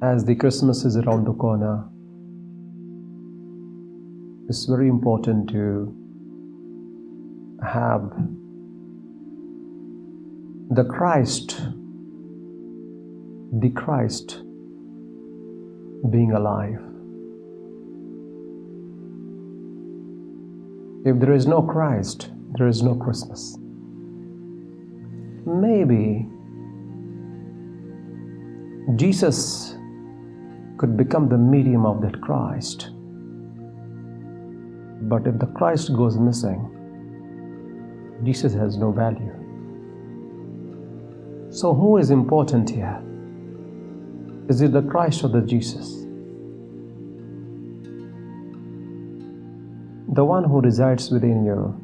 As the Christmas is around the corner, it's very important to have the Christ being alive. If there is no Christ, there is no Christmas. Maybe Jesus could become the medium of that Christ. But if the Christ goes missing, Jesus has no value. So who is important here? Is it the Christ or the Jesus? The one who resides within you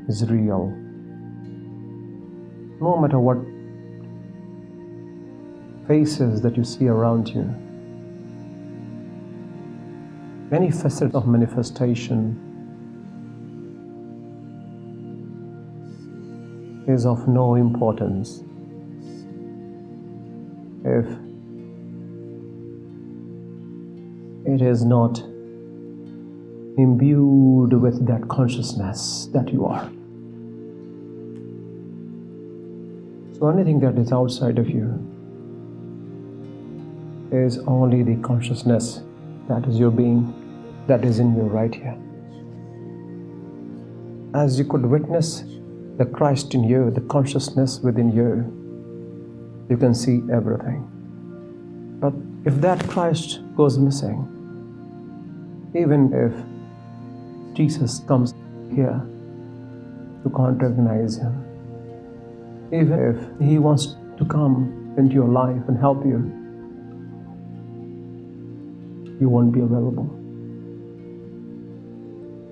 is real. No matter what faces that you see around you, any facet of manifestation is of no importance if it is not imbued with that consciousness that you are. So anything that is outside of you is only the consciousness that is your being, that is in you right here. As you could witness the Christ in you, the consciousness within you, you can see everything. But if that Christ goes missing, even if Jesus comes here, you can't recognize him. Even if he wants to come into your life and help you, you won't be available.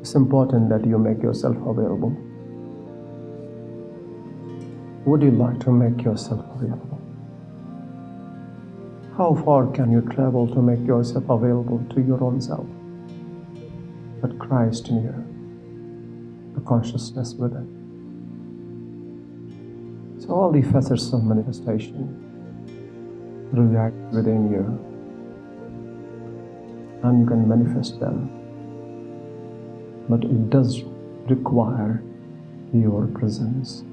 It's important that you make yourself available. Would you like to make yourself available? How far can you travel to make yourself available to your own self? But Christ in you, the consciousness within. So all the facets of manifestation reside within you, and you can manifest them. But it does require your presence.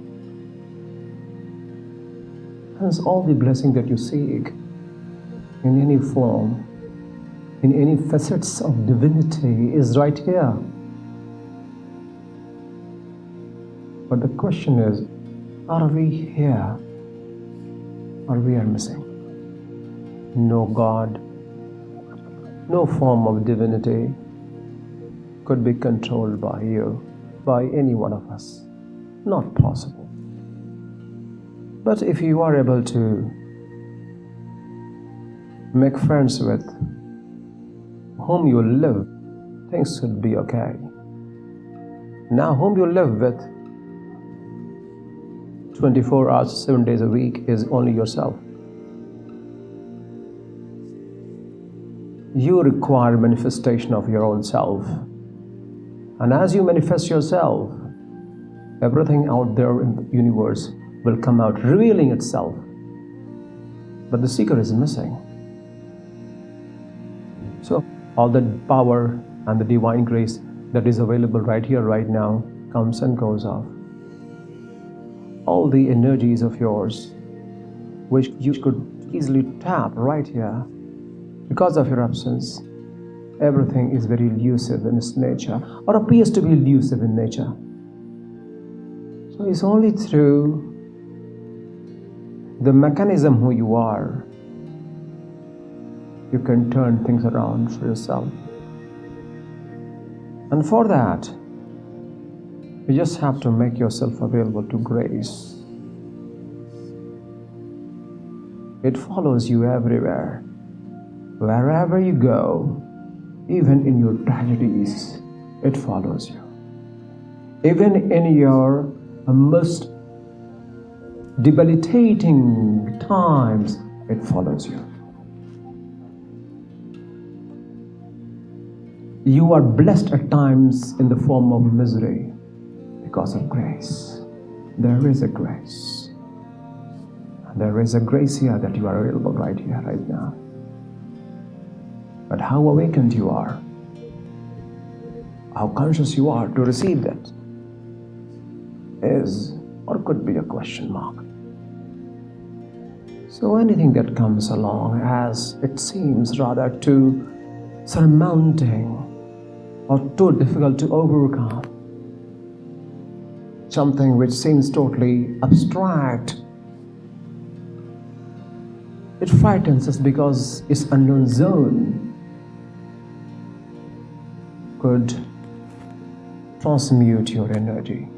Hence, all the blessing that you seek in any form, in any facets of divinity is right here. But the question is, are we here or we are missing? No God, no form of divinity could be controlled by you, by any one of us. Not possible. But if you are able to make friends with whom you live, things should be okay. Now, whom you live with 24 hours, 7 days a week is only yourself. You require manifestation of your own self. And as you manifest yourself, everything out there in the universe will come out, revealing itself. But the seeker is missing. So all the power and the divine grace that is available right here, right now, comes and goes off. All the energies of yours, which you could easily tap right here, because of your absence, everything is very elusive in its nature, or appears to be elusive in nature. So it's only through the mechanism who you are, you can turn things around for yourself. And for that, you just have to make yourself available to grace. It follows you everywhere. Wherever you go, even in your tragedies, it follows you. Even in your most debilitating times, it follows you. You are blessed at times in the form of misery because of grace. There is a grace. There is a grace here that you are available right here, right now. But how awakened you are, how conscious you are to receive that is or could be a question mark. So anything that comes along as it seems rather too surmounting or too difficult to overcome, something which seems totally abstract, it frightens us because its unknown zone could transmute your energy.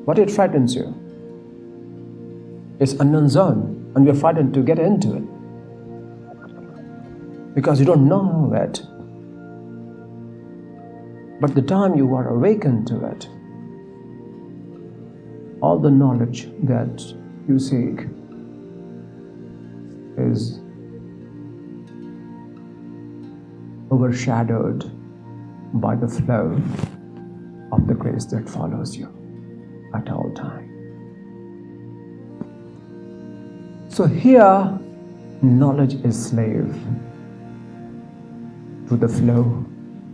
But it frightens you. It's unknown zone, and we're frightened to get into it because you don't know it. But the time you are awakened to it, all the knowledge that you seek is overshadowed by the flow of the grace that follows you at all times. So here, knowledge is slave to the flow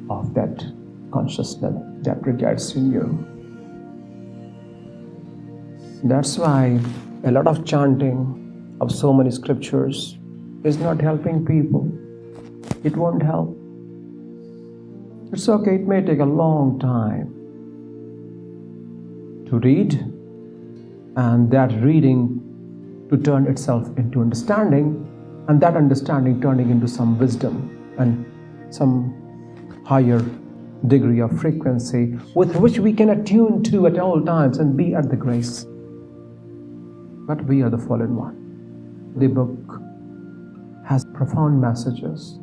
of that consciousness that resides in you. That's why a lot of chanting of so many scriptures is not helping people. It won't help. It's okay, it may take a long time to read, and that reading to turn itself into understanding, and that understanding turning into some wisdom and some higher degree of frequency with which we can attune to at all times and be at the grace. But we are the fallen one. The book has profound messages,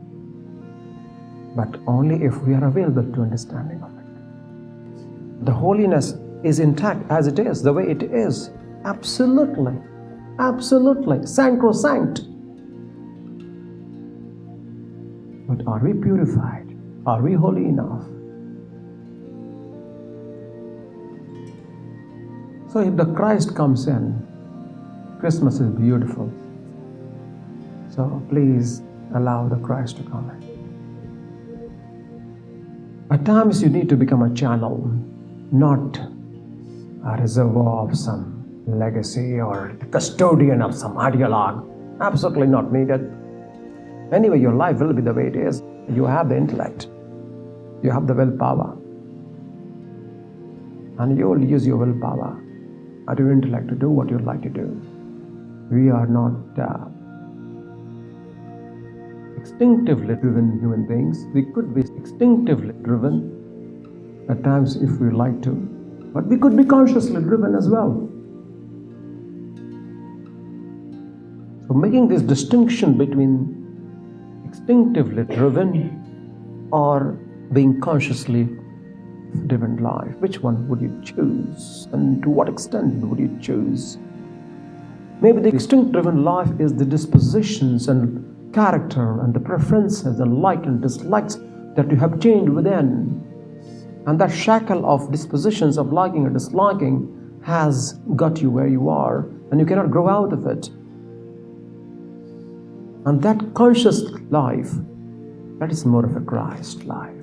but only if we are available to understanding of it. The holiness is intact as it is, the way it is. Absolutely, absolutely, sacrosanct. But are we purified? Are we holy enough? So if the Christ comes in, Christmas is beautiful. So please allow the Christ to come in. At times you need to become a channel, not a reservoir of some legacy or custodian of some ideologue. Absolutely not needed. Anyway, your life will be the way it is. You have the intellect. You have the willpower. And you will use your willpower and your intellect to do what you'd like to do. We are not instinctively driven human beings. We could be instinctively driven at times if we like to, but we could be consciously driven as well. So making this distinction between instinctively driven or being consciously driven life, which one would you choose, and to what extent would you choose? Maybe the instinct-driven life is the dispositions and character and the preferences and like and dislikes that you have chained within. And that shackle of dispositions of liking and disliking has got you where you are, and you cannot grow out of it. And that conscious life, that is more of a Christ life.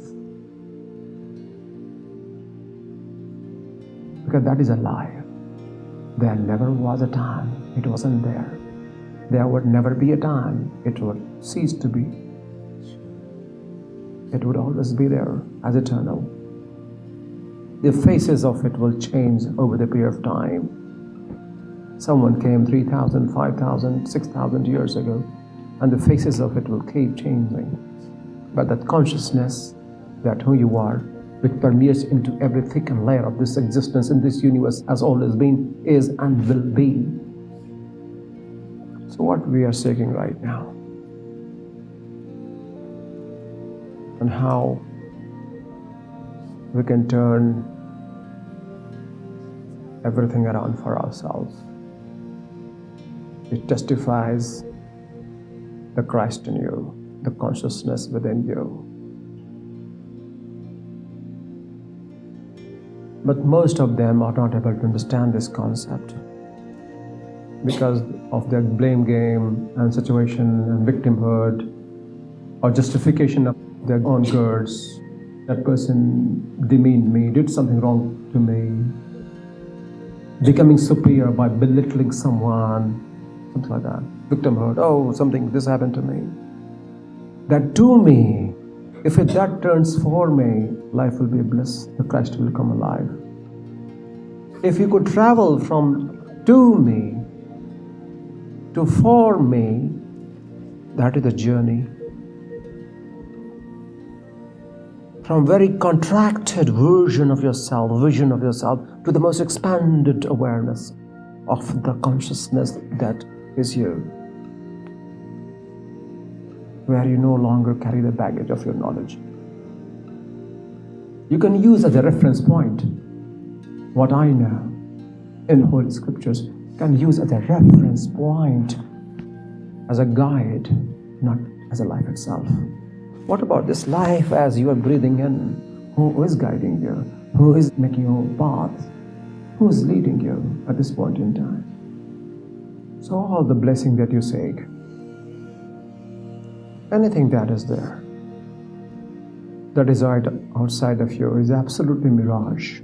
Because that is a lie. There never was a time it wasn't there. There would never be a time it would cease to be. It would always be there as eternal. The phases of it will change over the period of time. Someone came 3,000, 5,000, 6,000 years ago, and the faces of it will keep changing. But that consciousness, that who you are, which permeates into every thickened layer of this existence in this universe, has always been, is, and will be. So what we are seeking right now, and how we can turn everything around for ourselves. It testifies the Christ in you, the consciousness within you. But most of them are not able to understand this concept because of their blame game and situation and victimhood or justification of their own words. That person demeaned me, did something wrong to me. Becoming superior by belittling someone, something like that. Victimhood, oh, something, this happened to me. That to me, if that turns for me, life will be bliss. The Christ will come alive. If you could travel from to me to for me, that is the journey. From very contracted version of yourself, vision of yourself, to the most expanded awareness of the consciousness that is you, where you no longer carry the baggage of your knowledge. You can use as a reference point what I know in Holy Scriptures, can use as a reference point, as a guide, not as a life itself. What about this life as you are breathing in? Who is guiding you? Who is making your path? Who is leading you at this point in time? So all the blessing that you seek, anything that is there, that is right outside of you, is absolutely mirage.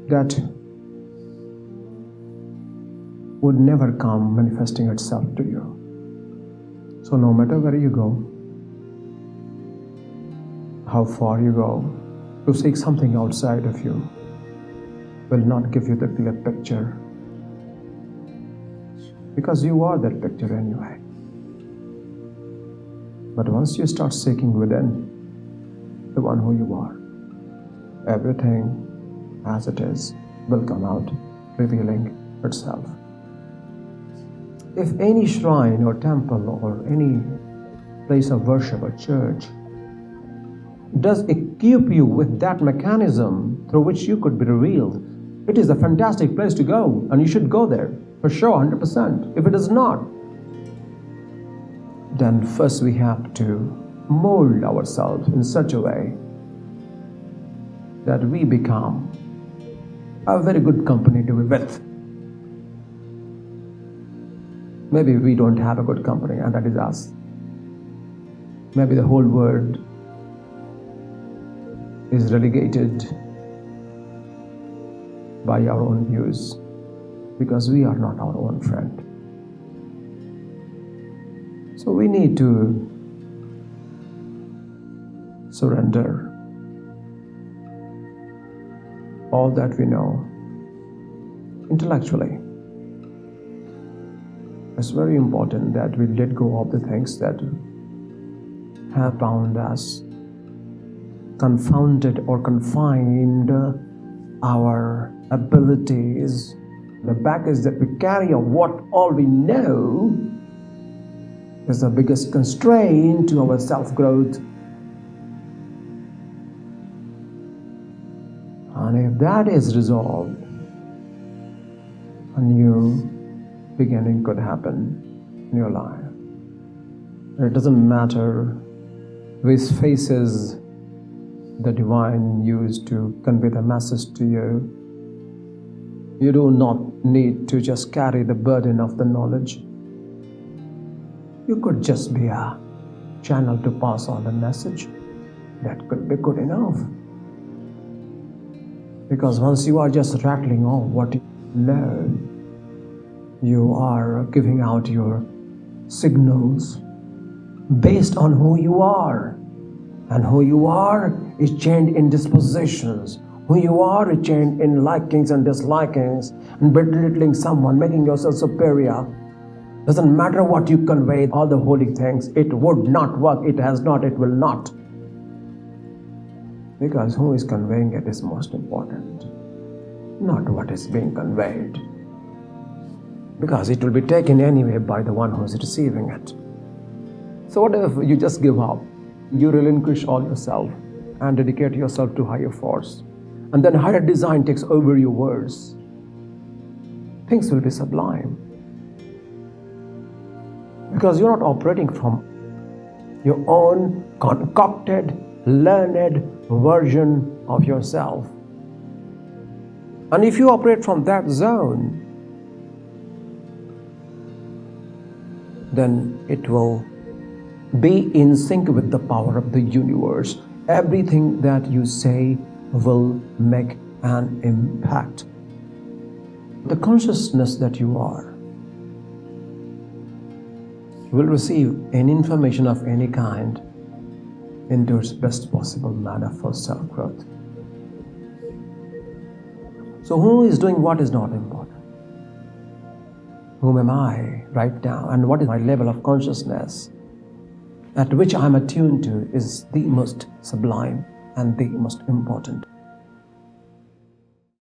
That would never come manifesting itself to you. So no matter where you go, how far you go, to seek something outside of you will not give you the clear picture, because you are that picture anyway. But once you start seeking within the one who you are, everything as it is will come out, revealing itself. If any shrine or temple or any place of worship or church does equip you with that mechanism through which you could be revealed, it is a fantastic place to go, and you should go there for sure, 100%. If it is not, then first we have to mold ourselves in such a way that we become a very good company to be with. Maybe we don't have a good company, and that is us. Maybe the whole world is relegated by our own views, because we are not our own friend. So we need to surrender all that we know intellectually. It's very important that we let go of the things that have bound us, confounded or confined our abilities. The baggage that we carry of what all we know is the biggest constraint to our self-growth. And if that is resolved, a new beginning could happen in your life. It doesn't matter which faces the divine used to convey the message to you. You do not need to just carry the burden of the knowledge. You could just be a channel to pass on the message. That could be good enough. Because once you are just rattling on what you know, you are giving out your signals based on who you are. And who you are is chained in dispositions. Who you are is chained in likings and dislikings, and belittling someone, making yourself superior. Doesn't matter what you convey, all the holy things, it would not work, it has not, it will not. Because who is conveying it is most important, not what is being conveyed. Because it will be taken anyway by the one who is receiving it. So what if you just give up? You relinquish all yourself and dedicate yourself to higher force. And then higher design takes over your words. Things will be sublime. Because you're not operating from your own concocted, learned version of yourself. And if you operate from that zone, then it will Be in sync with the power of the universe. Everything that you say will make an impact. The consciousness that you are will receive any information of any kind into its best possible manner for self-growth. So who is doing what is not important. Whom am I right now, and what is my level of consciousness at which I am attuned to is the most sublime and the most important.